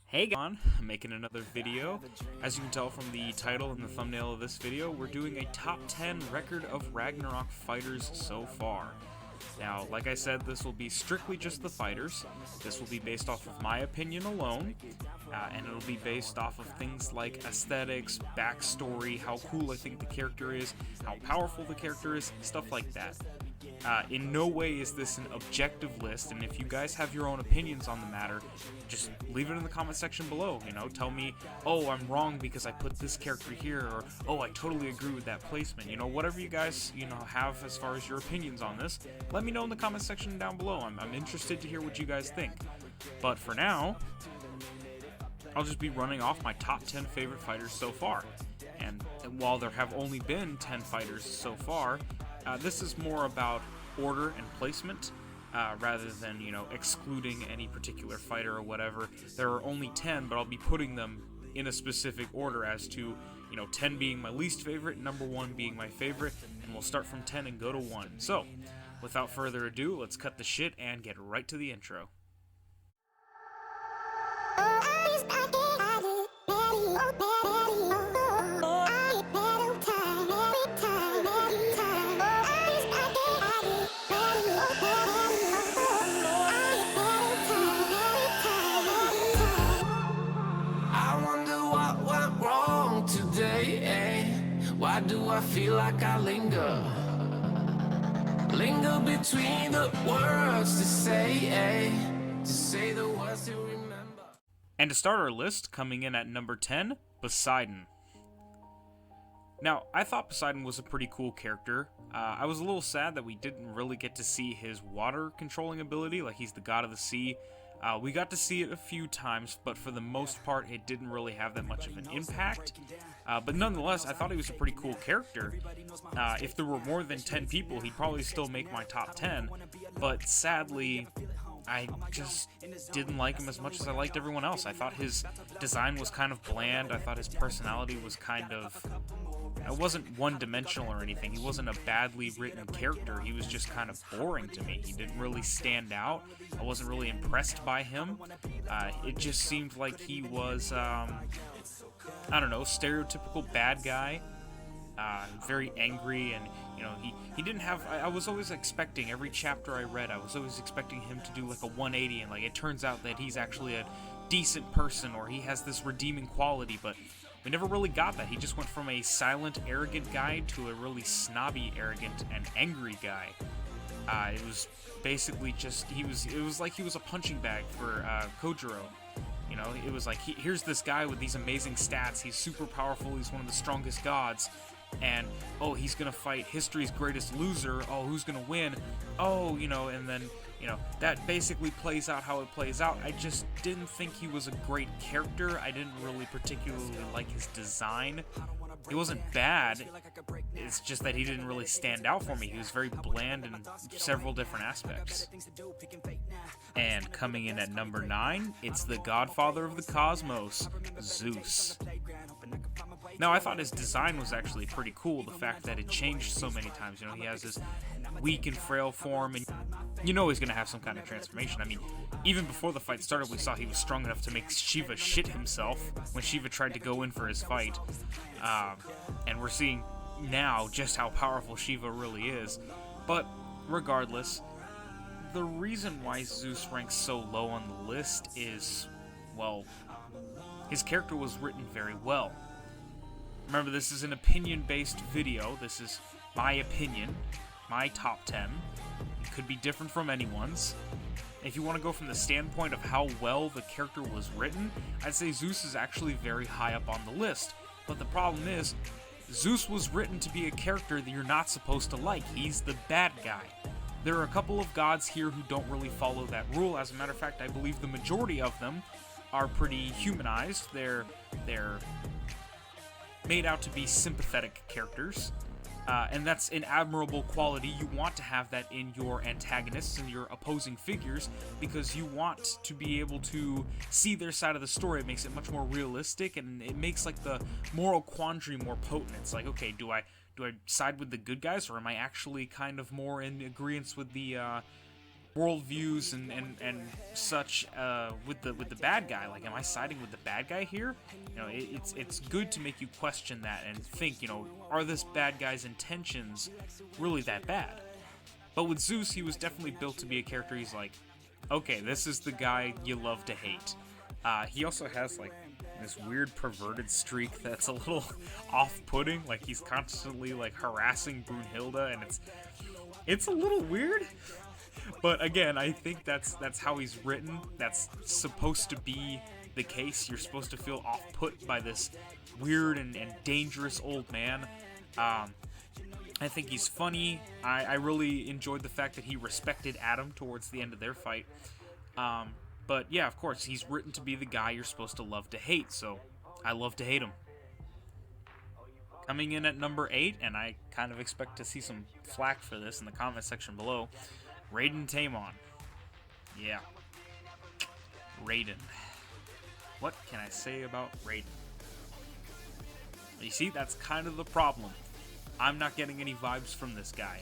Hey guys, I'm making another video. As you can tell from the title and the thumbnail of this video, we're doing a top 10 record of Ragnarok fighters so far. Now, like I said, this will be strictly just the fighters. This will be based off of my opinion alone, and it'll be based off of things like aesthetics, backstory, how cool I think the character is, how powerful the character is, stuff like that. In no way is this an objective list, and if you guys have your own opinions on the matter, just leave it in the comment section below. Tell me, oh, I'm wrong because I put this character here, or oh, I totally agree with that placement. Whatever you guys, have as far as your opinions on this, let me know in the comment section down below. I'm interested to hear what you guys think. But for now, I'll just be running off my top 10 favorite fighters so far. And while there have only been 10 fighters so far, this is more about order and placement, rather than, excluding any particular fighter or whatever. There are only 10, but I'll be putting them in a specific order as to, 10 being my least favorite, number 1 being my favorite, and we'll start from 10 and go to 1. So, without further ado, let's cut the shit and get right to the intro. Why do I feel like I linger between the words to say the words to remember. And to start our list, coming in at number 10, Poseidon. Now, I thought Poseidon was a pretty cool character. I was a little sad that we didn't really get to see his water controlling ability, like he's the god of the sea. We got to see it a few times, but for the most part, it didn't really have that much of an impact. But nonetheless, I thought he was a pretty cool character. If there were more than 10 people, he'd probably still make my top 10. But sadly, I just didn't like him as much as I liked everyone else. I thought his design was kind of bland. I thought his personality was kind of... It wasn't one-dimensional or anything. He wasn't a badly written character. He was just kind of boring to me. He didn't really stand out. I wasn't really impressed by him. It just seemed like he was, I don't know, stereotypical bad guy. Very angry, and, he didn't have... I was always expecting, every chapter I read, I was always expecting him to do, like, a 180, and, it turns out that he's actually a decent person, or he has this redeeming quality, but... we never really got that. He just went from a silent, arrogant guy to a really snobby, arrogant, and angry guy. It was basically just, it was like he was a punching bag for Kojiro. It was like, here's this guy with these amazing stats, he's super powerful, he's one of the strongest gods, and, oh, he's gonna fight history's greatest loser, oh, who's gonna win, oh, and then, that basically plays out how it plays out. I just didn't think he was a great character. I didn't really particularly like his design. He wasn't bad, it's just that he didn't really stand out for me. He was very bland in several different aspects. And coming in at number 9, it's the godfather of the cosmos, Zeus. Now, I thought his design was actually pretty cool, the fact that it changed so many times. He has this weak and frail form, and he's going to have some kind of transformation. I mean, even before the fight started, we saw he was strong enough to make Shiva shit himself when Shiva tried to go in for his fight. And we're seeing now just how powerful Shiva really is. But regardless, the reason why Zeus ranks so low on the list is, well, his character was written very well. Remember, this is an opinion-based video. This is my opinion, my top 10. It could be different from anyone's. If you want to go from the standpoint of how well the character was written, I'd say Zeus is actually very high up on the list. But the problem is, Zeus was written to be a character that you're not supposed to like. He's the bad guy. There are a couple of gods here who don't really follow that rule. As a matter of fact, I believe the majority of them are pretty humanized. They're made out to be sympathetic characters. And that's an admirable quality. You want to have that in your antagonists and your opposing figures because you want to be able to see their side of the story. It makes it much more realistic, and it makes like the moral quandary more potent. It's like, okay, do I side with the good guys, or am I actually kind of more in agreement with the worldviews and such with the bad guy. Like, am I siding with the bad guy here? You know, it's good to make you question that and think, you know, are this bad guy's intentions really that bad? But with Zeus, he was definitely built to be a character. He's like, okay, this is the guy you love to hate. He also has like this weird perverted streak that's a little off-putting. Like, he's constantly like harassing Brunhilde, and it's a little weird. But again, I think that's how he's written. That's supposed to be the case. You're supposed to feel off-put by this weird and dangerous old man. I think he's funny. I really enjoyed the fact that he respected Adam towards the end of their fight. But yeah, of course, he's written to be the guy you're supposed to love to hate, so I love to hate him. Coming in at number 8, and I kind of expect to see some flack for this in the comment section below, Raiden Tamon. Yeah. Raiden. What can I say about Raiden? You see, that's kind of the problem. I'm not getting any vibes from this guy.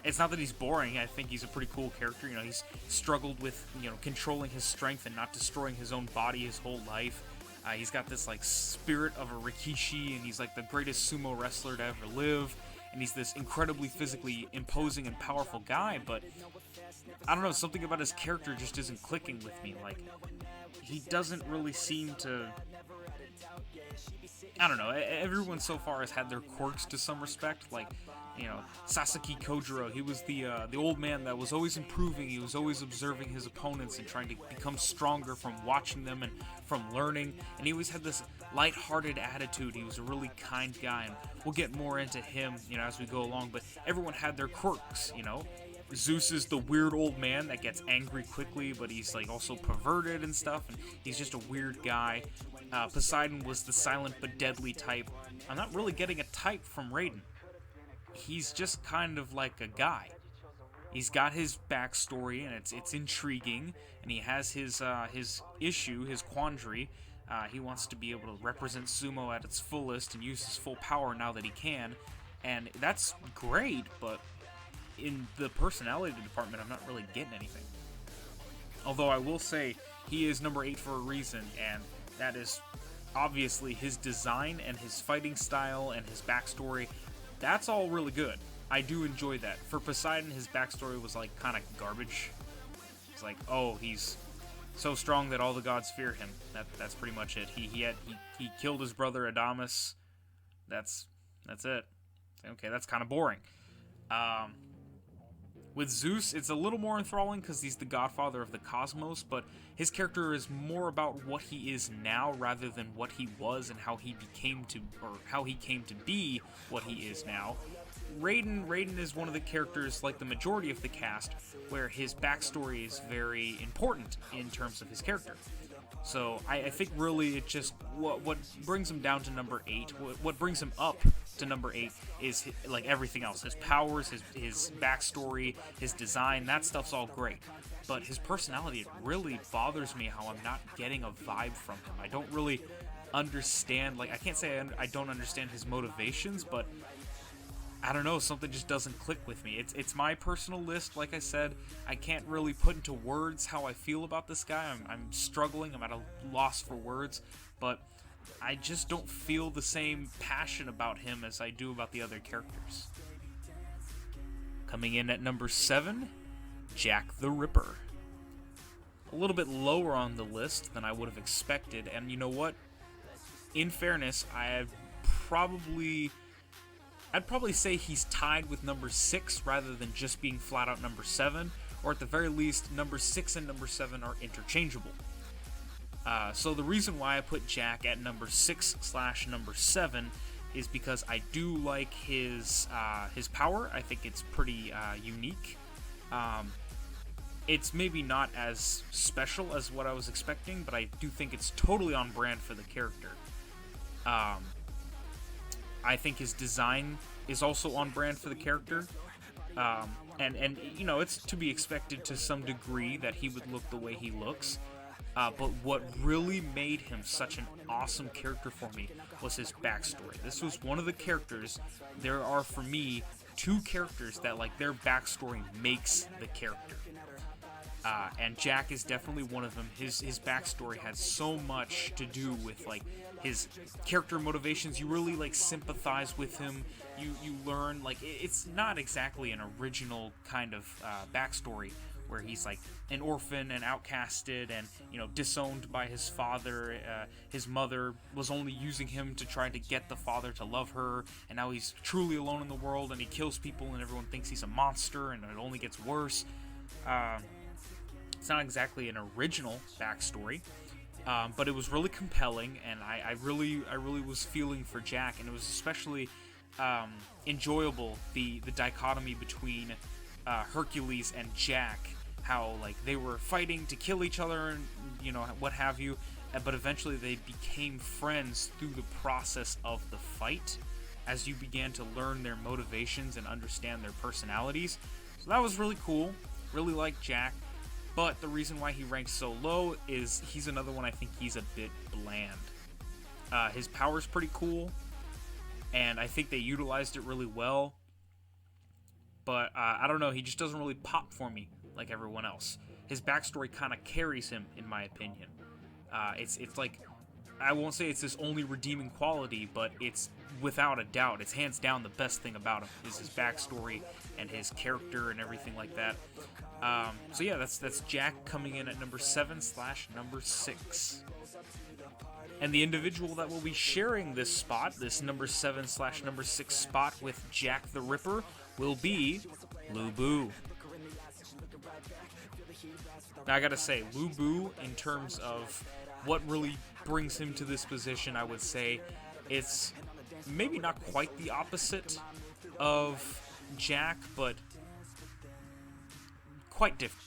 It's not that he's boring. I think he's a pretty cool character. You know, he's struggled with, you know, controlling his strength and not destroying his own body his whole life. He's got this, like, spirit of a Rikishi, and he's, like, the greatest sumo wrestler to ever live. And he's this incredibly physically imposing and powerful guy, but I don't know, something about his character just isn't clicking with me. Like, he doesn't really seem to... I don't know, everyone so far has had their quirks to some respect. Like, you know, Sasaki Kojiro, he was the old man that was always improving. He was always observing his opponents and trying to become stronger from watching them and from learning. And he always had this light-hearted attitude. He was a really kind guy, and we'll get more into him, you know, as we go along. But everyone had their quirks, you know. Zeus is the weird old man that gets angry quickly, but he's like also perverted and stuff, and he's just a weird guy. Poseidon was the silent but deadly type. I'm not really getting a type from Raiden. He's just kind of like a guy. He's got his backstory, and it's intriguing, and he has his issue, his quandary. He wants to be able to represent sumo at its fullest and use his full power now that he can, and that's great, but in the personality department, I'm not really getting anything. Although I will say, he is number 8 for a reason, and that is obviously his design and his fighting style and his backstory. That's all really good. I do enjoy that. For Poseidon, his backstory was like kind of garbage. It's like, oh, he's so strong that all the gods fear him. That's pretty much it. He killed his brother Adamas. That's it. Okay, that's kind of boring. With Zeus, it's a little more enthralling because he's the godfather of the cosmos, but his character is more about what he is now rather than what he was and how he came to be what he is now. Raiden is one of the characters, like the majority of the cast, where his backstory is very important in terms of his character. So I think really it just what brings him down to number 8, what brings him up to number 8 is like everything else. His powers, his backstory, his design, that stuff's all great. But his personality, it really bothers me how I'm not getting a vibe from him. I don't really understand, like I can't say I don't understand his motivations, but I don't know, something just doesn't click with me. It's my personal list, like I said. I can't really put into words how I feel about this guy. I'm struggling, I'm at a loss for words, but I just don't feel the same passion about him as I do about the other characters. Coming in at number 7, Jack the Ripper. A little bit lower on the list than I would have expected, and you know what? In fairness, I'd probably say he's tied with number 6 rather than just being flat out number 7, or at the very least, number 6 and number 7 are interchangeable. So the reason why I put Jack at number 6/number 7 is because I do like his power. I think it's pretty unique. It's maybe not as special as what I was expecting, but I do think it's totally on brand for the character. I think his design is also on brand for the character. And you know, it's to be expected to some degree that he would look the way he looks. But what really made him such an awesome character for me was his backstory. This was one of the characters. There are, for me, two characters that, like, their backstory makes the character. And Jack is definitely one of them. His backstory has so much to do with, like, his character motivations. You really, like, sympathize with him. You learn, like, it's not exactly an original kind of backstory where he's, like, an orphan and outcasted and, you know, disowned by his father. His mother was only using him to try to get the father to love her, and now he's truly alone in the world, and he kills people, and everyone thinks he's a monster, and it only gets worse. It's not exactly an original backstory, but it was really compelling, and I really was feeling for Jack, and it was especially enjoyable, the dichotomy between Hercules and Jack, how, like, they were fighting to kill each other and, you know, what have you, but eventually they became friends through the process of the fight as you began to learn their motivations and understand their personalities. So that was really cool. Really liked Jack. But the reason why he ranks so low is he's another one I think he's a bit bland. His power's pretty cool, and I think they utilized it really well. But I don't know, he just doesn't really pop for me like everyone else. His backstory kind of carries him, in my opinion. It's like, I won't say it's his only redeeming quality, but it's without a doubt, it's hands down the best thing about him is his backstory and his character and everything like that. So yeah, that's Jack coming in at number 7/number 6. And the individual that will be sharing this spot, this number 7/number 6 spot with Jack the Ripper, will be Lu Bu. Now I gotta say, Lu Bu, in terms of what really brings him to this position, I would say it's maybe not quite the opposite of Jack, but quite different.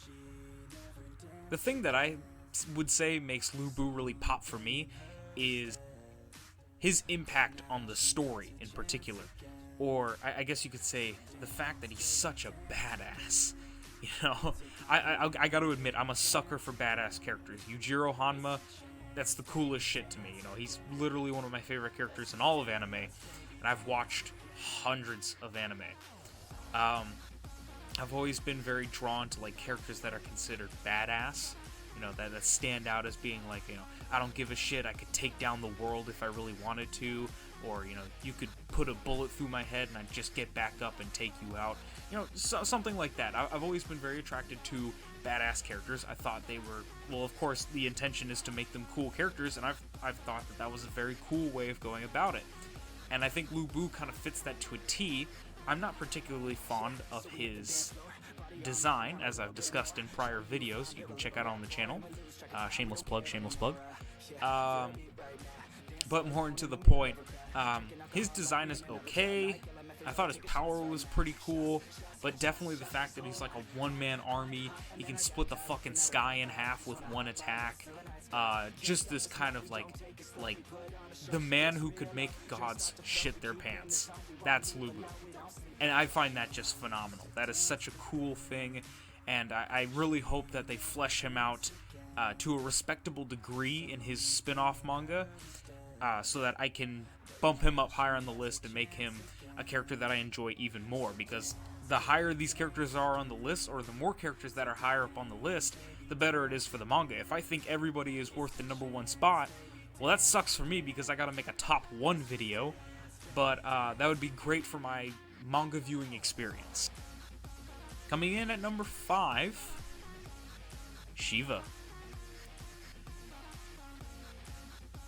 The thing that I would say makes Lu Bu really pop for me is his impact on the story in particular. Or I guess you could say the fact that he's such a badass. You know, I got to admit, I'm a sucker for badass characters. Yujiro Hanma, that's the coolest shit to me. You know, he's literally one of my favorite characters in all of anime, and I've watched hundreds of anime. I've always been very drawn to, like, characters that are considered badass, you know, that stand out as being like, you know, I don't give a shit, I could take down the world if I really wanted to, or, you know, you could put a bullet through my head and I'd just get back up and take you out, you know, something like that. I've always been very attracted to badass characters. I thought they were, well, of course, the intention is to make them cool characters, and I've thought that was a very cool way of going about it. And I think Lu Bu kind of fits that to a T. I'm not particularly fond of his design, as I've discussed in prior videos. You can check out on the channel. Shameless plug, shameless plug. But more into the point, his design is okay. I thought his power was pretty cool, but definitely the fact that he's like a one-man army, he can split the fucking sky in half with one attack. Just this kind of like the man who could make gods shit their pants. That's Lu Bu. And I find that just phenomenal. That is such a cool thing, and I really hope that they flesh him out to a respectable degree in his spin-off manga, so that I can bump him up higher on the list and make him a character that I enjoy even more, because the higher these characters are on the list, or the more characters that are higher up on the list, the better it is for the manga. If I think everybody is worth the number 1 spot, well, that sucks for me because I gotta make a top 1 video, but that would be great for my manga viewing experience. Coming in at number 5, Shiva.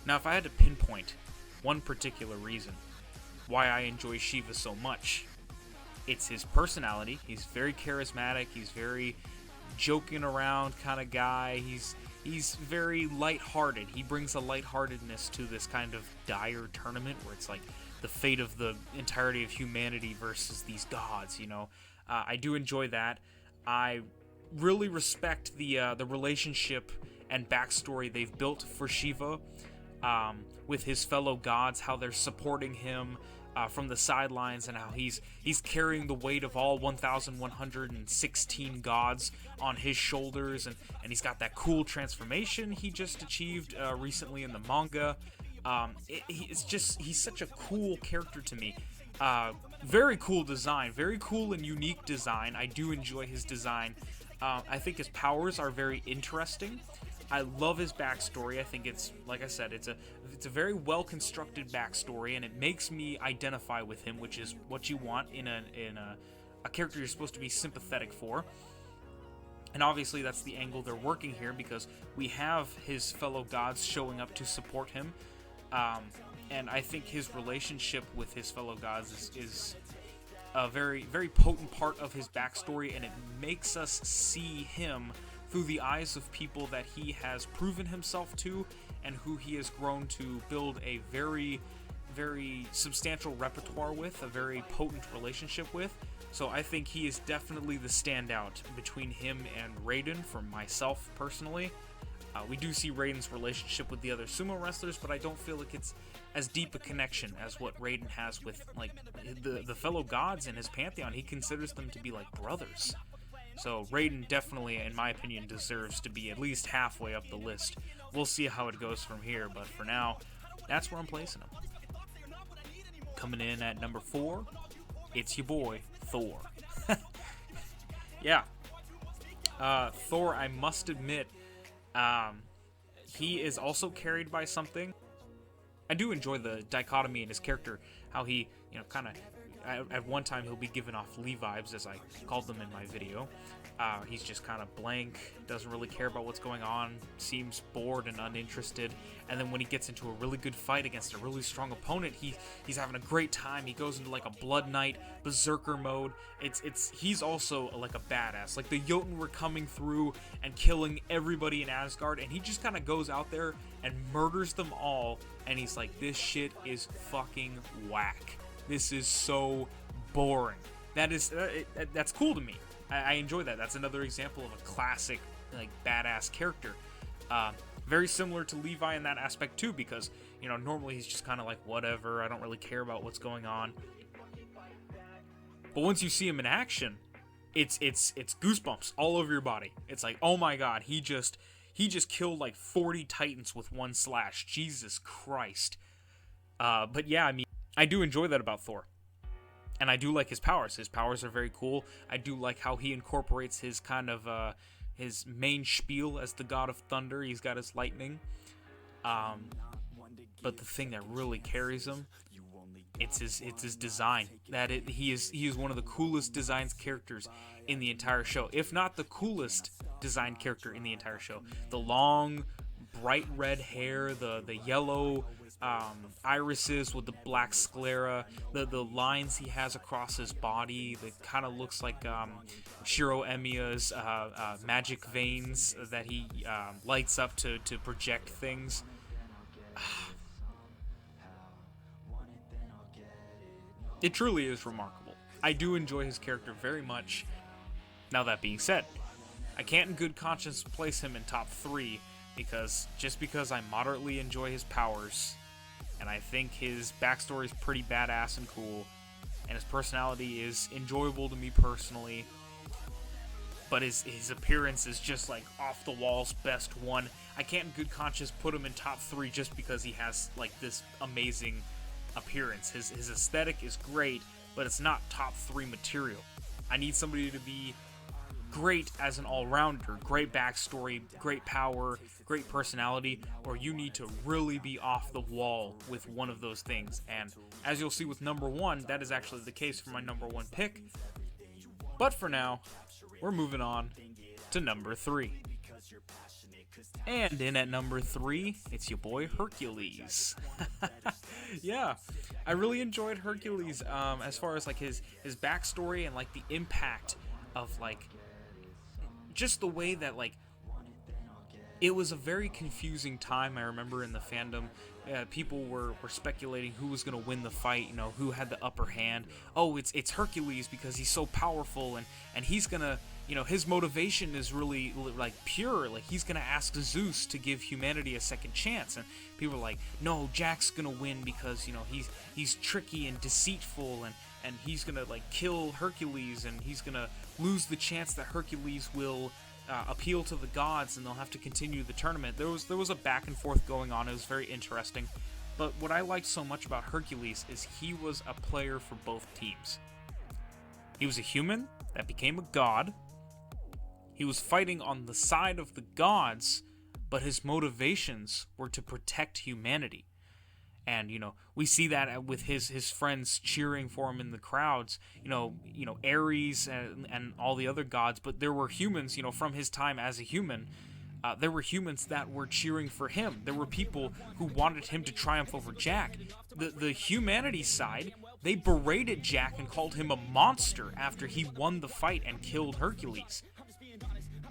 Now, if I had to pinpoint one particular reason why I enjoy Shiva so much, it's his personality. He's very charismatic. He's very joking around kind of guy. He's very lighthearted. He brings a lightheartedness to this kind of dire tournament where it's like the fate of the entirety of humanity versus these gods, you know. I do enjoy that. I really respect the relationship and backstory they've built for Shiva with his fellow gods, how they're supporting him from the sidelines, and how he's carrying the weight of all 1,116 gods on his shoulders, and he's got that cool transformation he just achieved recently in the manga. He's such a cool character to me. Very cool design, very cool and unique design. I do enjoy his design. I think his powers are very interesting. I love his backstory. I think it's, like I said, it's a very well constructed backstory, and it makes me identify with him, which is what you want in a character you're supposed to be sympathetic for. And obviously that's the angle they're working here, because we have his fellow gods showing up to support him. And I think his relationship with his fellow gods is a very, very potent part of his backstory, and it makes us see him through the eyes of people that he has proven himself to, and who he has grown to build a very, very substantial repertoire with, a very potent relationship with. So I think he is definitely the standout between him and Raiden, for myself personally. We do see Raiden's relationship with the other sumo wrestlers, but I don't feel like it's as deep a connection as what Raiden has with, like, the fellow gods in his pantheon. He considers them to be like brothers. So Raiden definitely, in my opinion, deserves to be at least halfway up the list. We'll see how it goes from here, but for now, that's where I'm placing him. Coming in at number 4, it's your boy, Thor. Yeah. Thor, I must admit, he is also carried by something. I do enjoy the dichotomy in his character, how he, kind of, at one time he'll be giving off Lee vibes, as I called them in my video. He's just kind of blank, doesn't really care about what's going on, seems bored and uninterested, and then when he gets into a really good fight against a really strong opponent, he's having a great time. He goes into like a Blood Knight, berserker mode. He's also like a badass. Like the Jotun were coming through and killing everybody in Asgard, and he just kind of goes out there and murders them all, and he's like, this shit is fucking whack. This is so boring. That's cool to me. I enjoy that. That's another example of a classic, like, badass character. Very similar to Levi in that aspect too, because normally he's just kind of like, whatever, I don't really care about what's going on. But once you see him in action, it's goosebumps all over your body. It's like, oh my god, he just killed like 40 titans with one slash. Jesus Christ. But yeah, I mean, I do enjoy that about Thor. And I do like his powers. His powers are very cool. I do like how he incorporates his kind of, his main spiel as the god of thunder. He's got his lightning. But the thing that really carries him, it's his design. He is one of the coolest designed characters in the entire show. If not the coolest designed character in the entire show. The long, bright red hair, the yellow irises with the black sclera, the lines he has across his body that kind of looks like Shiro Emiya's magic veins that he lights up to project things. It truly is remarkable. I do enjoy his character very much. Now that being said, I can't in good conscience place him in top 3 because I moderately enjoy his powers, and I think his backstory is pretty badass and cool, and his personality is enjoyable to me personally, but his appearance is just like off the walls best one. I can't in good conscience put him in top 3 just because he has like this amazing appearance. His aesthetic is great, but it's not top 3 material. I need somebody to be great as an all-rounder, great backstory, great power, great personality, or you need to really be off the wall with one of those things. And as you'll see with number 1, that is actually the case for my number 1 pick. But for now, we're moving on to number 3. And in at number 3, it's your boy Hercules. Yeah, I really enjoyed Hercules as far as like his backstory and like the impact of like just the way that like it was a very confusing time. I remember in the fandom, people were speculating who was going to win the fight, who had the upper hand. Oh, it's Hercules because he's so powerful, and he's going to, his motivation is really like pure. Like he's going to ask Zeus to give humanity a second chance. And people are like, no, Jack's going to win because, he's tricky and deceitful, and he's going to like kill Hercules, and he's going to lose the chance that Hercules will appeal to the gods and they'll have to continue the tournament. There was a back and forth going on. It was very interesting. But what I liked so much about Hercules is he was a player for both teams. He was a human that became a god. He was fighting on the side of the gods, but his motivations were to protect humanity. And, we see that with his friends cheering for him in the crowds, Ares and all the other gods. But there were humans, from his time as a human, there were humans that were cheering for him. There were people who wanted him to triumph over Jack. The humanity side, they berated Jack and called him a monster after he won the fight and killed Hercules.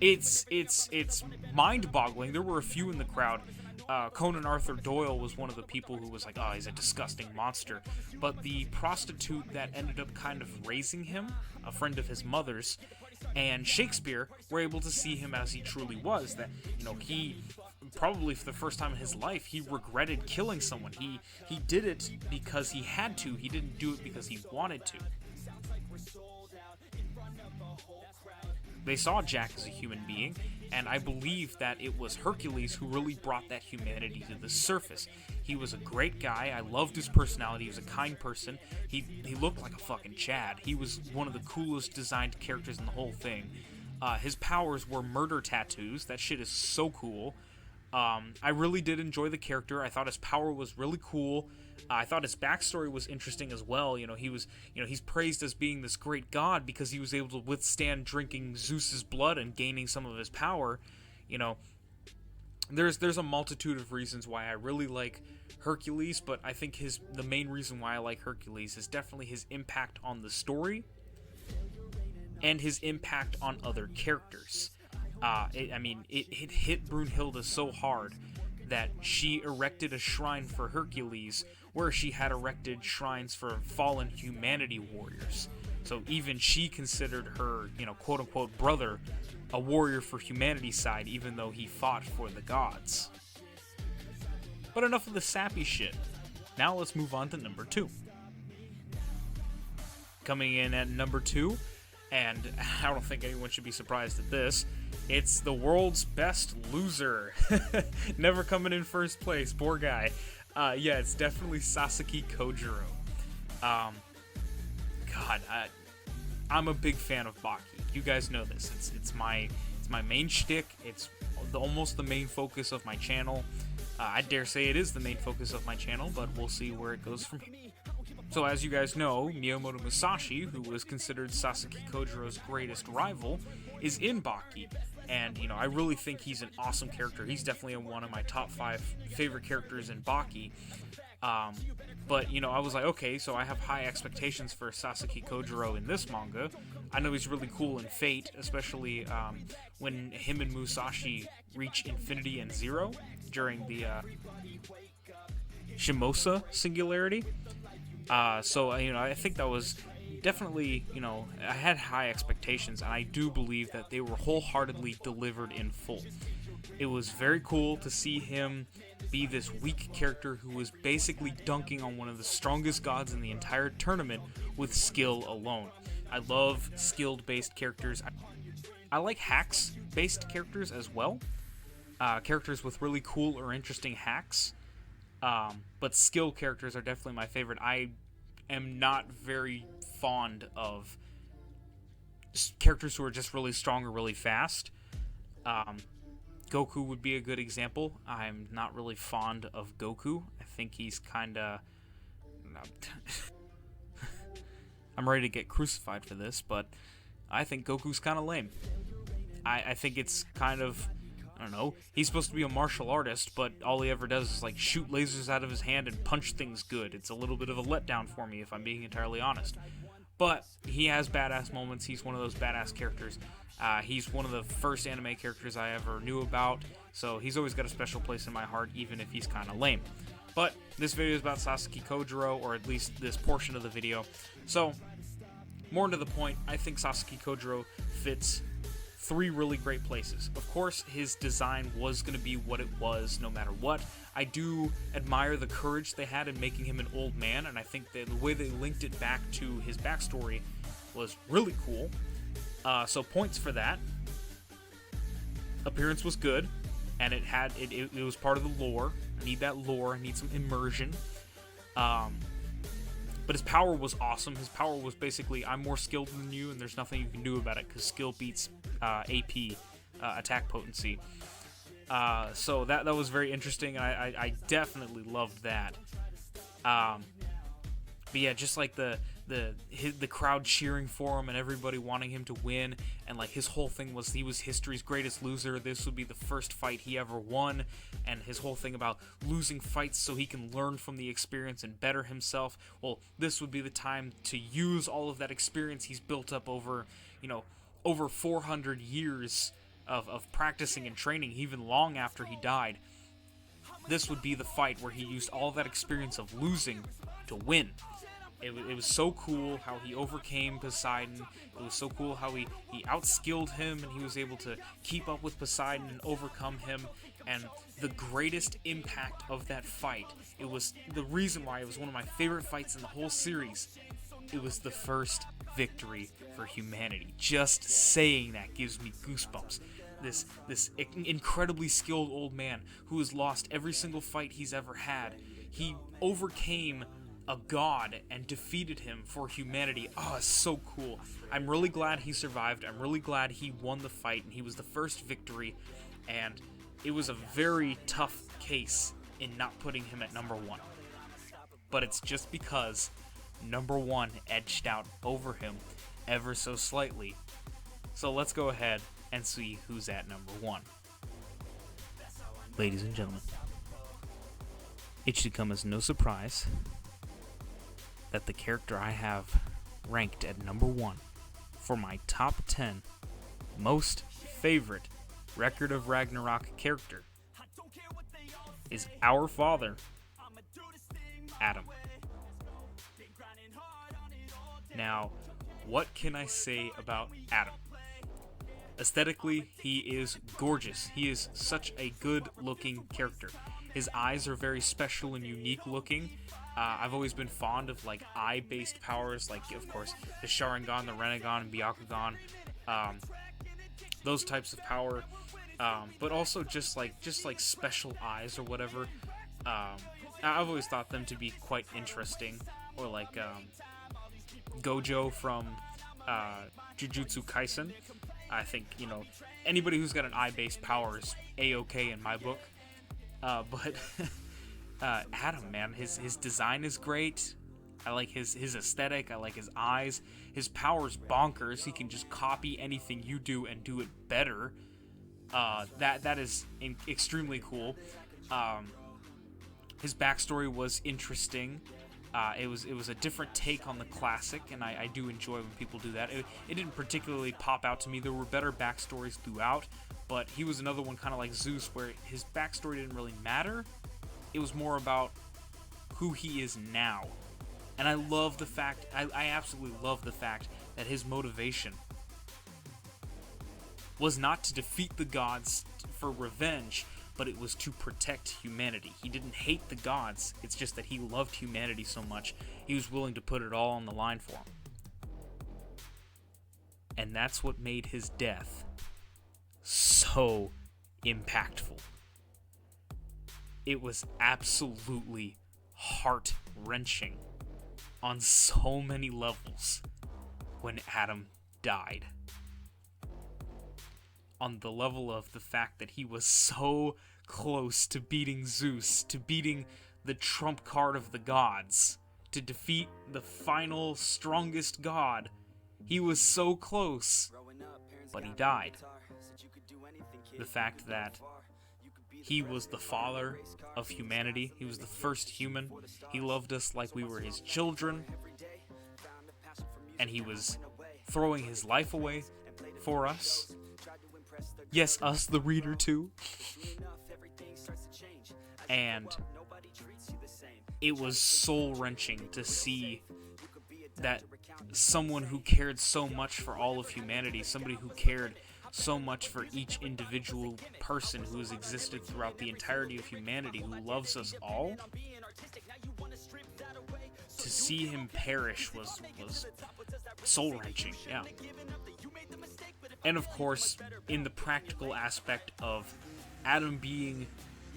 It's mind-boggling. There were a few in the crowd. Conan Arthur Doyle was one of the people who was like, oh, he's a disgusting monster. But the prostitute that ended up kind of raising him, a friend of his mother's, and Shakespeare were able to see him as he truly was. That, he, probably for the first time in his life, he regretted killing someone. He did it because he had to. He didn't do it because he wanted to. They saw Jack as a human being, and I believe that it was Hercules who really brought that humanity to the surface. He was a great guy. I loved his personality. He was a kind person. He looked like a fucking Chad. He was one of the coolest designed characters in the whole thing. His powers were murder tattoos. That shit is so cool. I really did enjoy the character. I thought his power was really cool. I thought his backstory was interesting as well. He's praised as being this great god because he was able to withstand drinking Zeus's blood and gaining some of his power. There's a multitude of reasons why I really like Hercules, but I think the main reason why I like Hercules is definitely his impact on the story and his impact on other characters. It hit Brunhilde so hard that she erected a shrine for Hercules where she had erected shrines for fallen humanity warriors. So even she considered her, quote-unquote brother a warrior for humanity's side, even though he fought for the gods. But enough of the sappy shit. Now let's move on to number 2. Coming in at number 2, and I don't think anyone should be surprised at this, it's the world's best loser. Never coming in first place, poor guy. It's definitely Sasuke Kojiro. I'm a big fan of Baki. You guys know this. It's my main shtick. It's almost the main focus of my channel. I dare say it is the main focus of my channel, but we'll see where it goes from here. So as you guys know, Miyamoto Musashi, who was considered Sasuke Kojiro's greatest rival, is in Baki. And, I really think he's an awesome character. He's definitely one of my top 5 favorite characters in Baki. But, I was like, okay, so I have high expectations for Sasuke Kojiro in this manga. I know he's really cool in Fate, especially when him and Musashi reach Infinity and Zero during the Shimosa Singularity. I think that was definitely, I had high expectations, and I do believe that they were wholeheartedly delivered in full. It was very cool to see him be this weak character who was basically dunking on one of the strongest gods in the entire tournament with skill alone. I love skilled-based characters. I like hacks-based characters as well. Characters with really cool or interesting hacks. But skill characters are definitely my favorite. I am not very fond of characters who are just really strong or really fast. Goku would be a good example. I'm not really fond of Goku. I think he's kind of... I'm ready to get crucified for this, but I think Goku's kind of lame. I think it's kind of... I don't know, he's supposed to be a martial artist, but all he ever does is, shoot lasers out of his hand and punch things good. It's a little bit of a letdown for me, if I'm being entirely honest. But he has badass moments. He's one of those badass characters. He's one of the first anime characters I ever knew about, so he's always got a special place in my heart, even if he's kind of lame. But this video is about Sasuke Kojiro, or at least this portion of the video. So, more to the point, I think Sasuke Kojiro fits 3 really great places. Of course, his design was going to be what it was no matter what. I do admire the courage they had in making him an old man, and I think that the way they linked it back to his backstory was really cool. So points for that. Appearance was good. and it was part of the lore. I need that lore. I need some immersion. But his power was awesome. His power was basically, I'm more skilled than you, and there's nothing you can do about it, because skill beats AP, attack potency. So that was very interesting, and I definitely loved that. But yeah, just like the crowd cheering for him and everybody wanting him to win, and like his whole thing was he was history's greatest loser. This would be the first fight he ever won, and his whole thing about losing fights so he can learn from the experience and better himself. Well, this would be the time to use all of that experience he's built up over 400 years of practicing and training, even long after he died. This would be the fight where he used all that experience of losing to win. It was so cool how he overcame Poseidon. It was so cool how he outskilled him, and he was able to keep up with Poseidon and overcome him. And the greatest impact of that fight, it was the reason why it was one of my favorite fights in the whole series. It was the first victory for humanity. Just saying that gives me goosebumps. This incredibly skilled old man who has lost every single fight he's ever had, he overcame a god and defeated him for humanity. Oh, it's so cool. I'm really glad he survived. I'm really glad he won the fight, and he was the first victory, and it was a very tough case in not putting him at number 1. But it's just because number 1 edged out over him ever so slightly. So let's go ahead and see who's at number 1. Ladies and gentlemen, it should come as no surprise that the character I have ranked at number 1 for my top 10 most favorite Record of Ragnarok character is our father, Adam. Now, what can I say about Adam? Aesthetically, he is gorgeous. He is such a good-looking character. His eyes are very special and unique looking. I've always been fond of like eye-based powers, like of course the Sharingan, the Renegan, and Byakugan, those types of power. But also just like special eyes or whatever. I've always thought them to be quite interesting. Or like Gojo from Jujutsu Kaisen. I think anybody who's got an eye-based power is A-okay in my book. But Adam, man, his design is great. I like his aesthetic. I like his eyes. His power's bonkers. He can just copy anything you do and do it better. That is extremely cool. His backstory was interesting. It was a different take on the classic, and I do enjoy when people do that. It didn't particularly pop out to me. There were better backstories throughout, but he was another one kind of like Zeus, where his backstory didn't really matter. It was more about who he is now. And I love the fact, I absolutely love the fact that his motivation was not to defeat the gods for revenge, but it was to protect humanity. He didn't hate the gods, it's just that he loved humanity so much, he was willing to put it all on the line for them. And that's what made his death so impactful. It was absolutely heart-wrenching on so many levels when Adam died. On the level of the fact that he was so close to beating Zeus, to beating the trump card of the gods, to defeat the final strongest god. He was so close, but he died. The fact that he was the father of humanity, he was the first human, he loved us like we were his children, and he was throwing his life away for us. Yes, us, the reader, too. And it was soul-wrenching to see that someone who cared so much for all of humanity, somebody who cared so much for each individual person who has existed throughout the entirety of humanity, who loves us all, to see him perish was soul-wrenching, yeah. And of course, in the practical aspect of Adam being,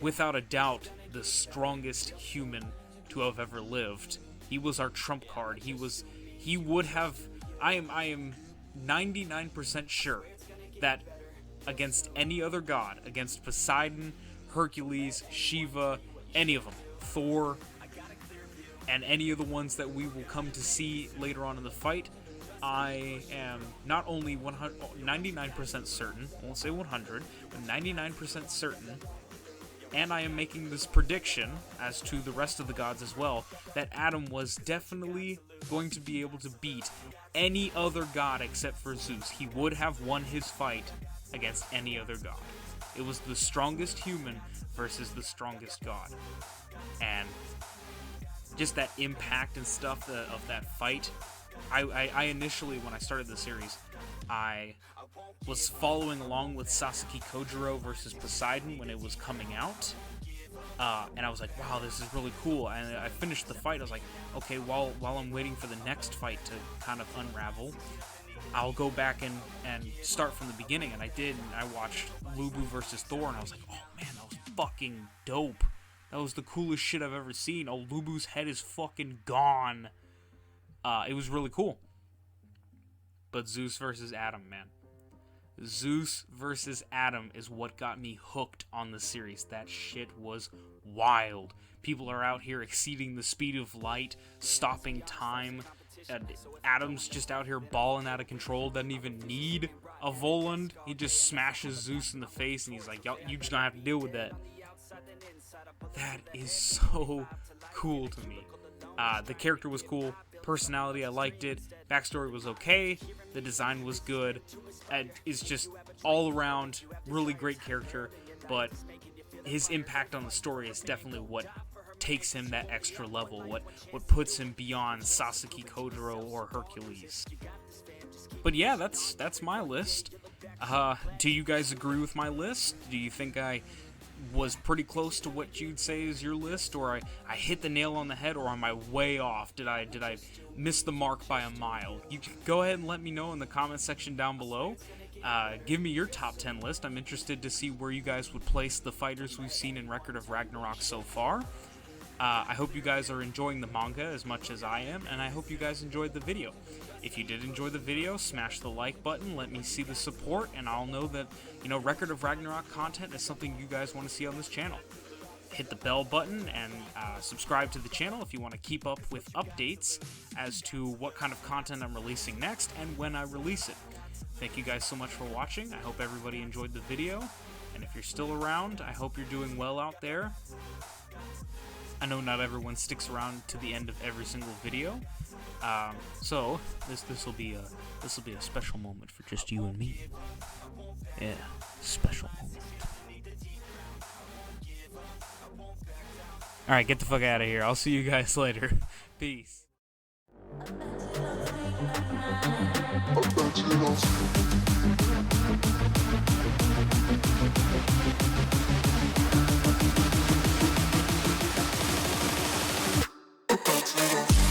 without a doubt, the strongest human to have ever lived. He was our trump card. He would have, I am 99% sure that against any other god, against Poseidon, Hercules, Shiva, any of them, Thor, and any of the ones that we will come to see later on in the fight, I am not only 99% certain, I won't say 100, but 99% certain, and I am making this prediction, as to the rest of the gods as well, that Adam was definitely going to be able to beat any other god except for Zeus. He would have won his fight against any other god. It was the strongest human versus the strongest god. And just that impact and stuff of that fight, I initially, when I started the series, I was following along with Sasuke Kojiro versus Poseidon when it was coming out, and I was like, wow, this is really cool. And I finished the fight. I was like, okay, while I'm waiting for the next fight to kind of unravel, I'll go back and start from the beginning. And I did, and I watched Lubu versus Thor, and I was like, oh man, that was fucking dope. That was the coolest shit I've ever seen. Oh, Lubu's head is fucking gone. It was really cool. But Zeus versus Adam, man. Zeus versus Adam is what got me hooked on the series. That shit was wild. People are out here exceeding the speed of light, stopping time. Adam's just out here balling out of control, doesn't even need a Voland. He just smashes Zeus in the face, and he's like, "Yo, you just gonna have to deal with that." That is so cool to me. The character was cool. Personality, I liked it. Backstory was okay. The design was good. And it's just all around really great character, but his impact on the story is definitely what takes him that extra level, what puts him beyond Sasuke Kojiro or Hercules. But yeah, that's my list. Do you guys agree with my list? Do you think I was pretty close to what you'd say is your list, or I hit the nail on the head, or am I way off? Did I miss the mark by a mile? You can go ahead and let me know in the comment section down below. Give me your top 10 list. I'm interested to see where you guys would place the fighters we've seen in Record of Ragnarok so far. I hope you guys are enjoying the manga as much as I am, and I hope you guys enjoyed the video. If you did enjoy the video, smash the like button, let me see the support, and I'll know that, Record of Ragnarok content is something you guys want to see on this channel. Hit the bell button and subscribe to the channel if you want to keep up with updates as to what kind of content I'm releasing next and when I release it. Thank you guys so much for watching. I hope everybody enjoyed the video, and if you're still around, I hope you're doing well out there. I know not everyone sticks around to the end of every single video, so this will be a special moment for just you and me. Yeah, special moment. All right, get the fuck out of here. I'll see you guys later. Peace. Poseidon.